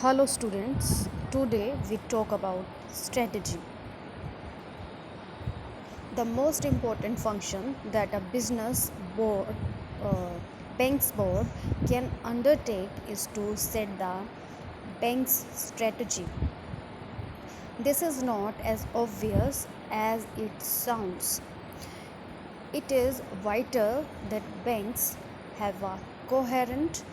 Hello students, today we talk about strategy. The most important function that a business board, uh, bank's board can undertake is to set the bank's strategy. This is not as obvious as it sounds. It is vital that banks have a coherent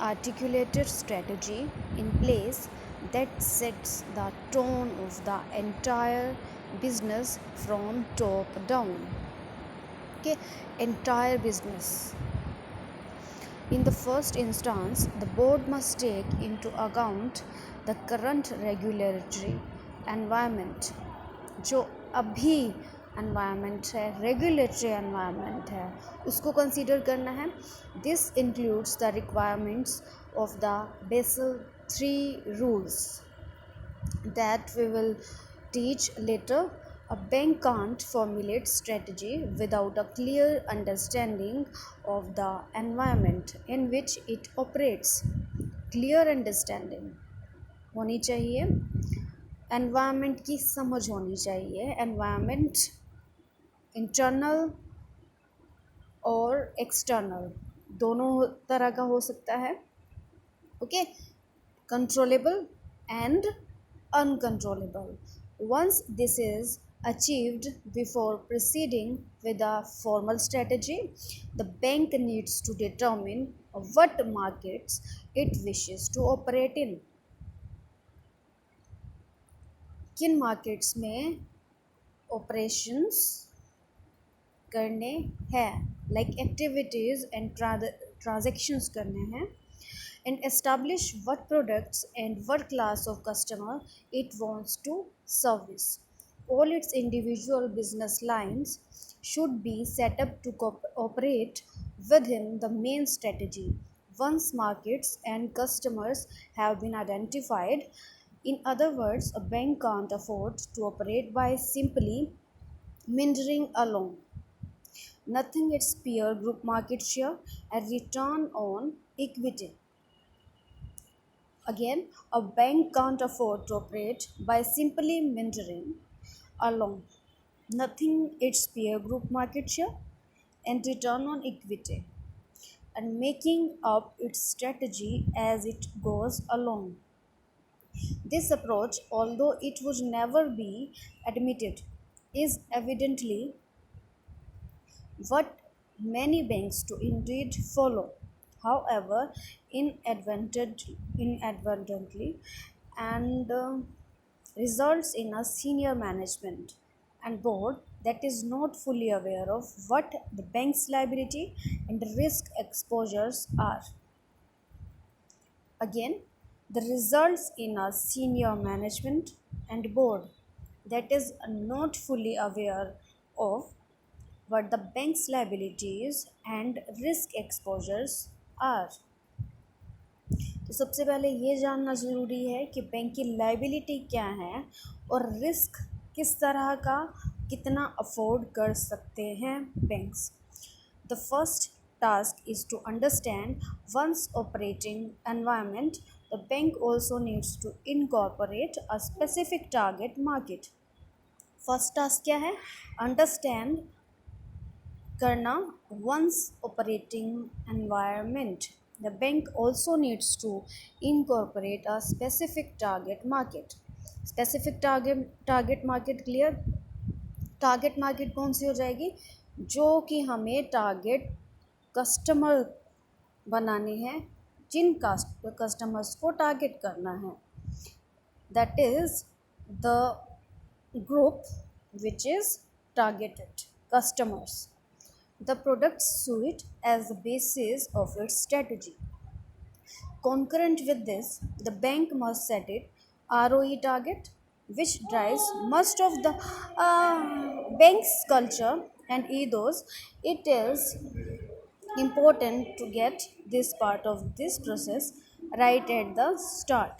articulated strategy in place that sets the tone of the entire business from top down. Okay, entire business. In the first instance, the board must take into account the current regulatory environment. जो अभी environment है, regulatory environment है, उसको consider करना है. This includes the requirements of the Basel 3 rules that we will teach later. A bank can't formulate strategy without a clear understanding of the environment in which it operates. Clear understanding होनी चाहिए, environment की समझ होनी चाहिए. Environment internal और external दोनों तरह का हो सकता है. Okay, controllable and uncontrollable. Once this is achieved, before proceeding with a formal strategy, the bank needs to determine what markets it wishes to operate in. किन मार्केट्स में ऑपरेशंस करने हैं, लाइक एक्टिविटीज़ एंड ट्रांजैक्शंस करने हैं, and establish what products and what class of customer it wants to service. All its individual business lines should be set up to operate within the main strategy. Once markets and customers have been identified, in other words, a bank can't afford to operate by simply meandering along. Nothing its peer group market share and return on equity. Again, a bank can't afford to operate by simply meandering along, nothing its peer group market share and return on equity, and making up its strategy as it goes along. This approach, although it would never be admitted, is evidently what many banks do indeed follow. However, inadvertently and results in a senior management and board that is not fully aware of what the bank's liability and risk exposures are. Again, the results in a senior management and board that is not fully aware of what the bank's liabilities and risk exposures are. तो सबसे पहले ये जानना ज़रूरी है कि bank की liability क्या है और रिस्क किस तरह का कितना अफोर्ड कर सकते हैं banks. The first task is to understand one's operating environment. The bank also needs to incorporate a specific target market. First task क्या है? Understand करना one's operating environment. The bank also needs to incorporate a specific target market. Specific target market clear? Target market कौन सी हो जाएगी? जो कि हमें target customer बनाने हैं, जिन कस्टमर्स को टारगेट करना है. That is the group which is targeted customers. The product suite as the basis of its strategy. Concurrent with this, the bank must set its ROE target, which drives most of the bank's culture and ethos. It is important to get this part of this process right at the start.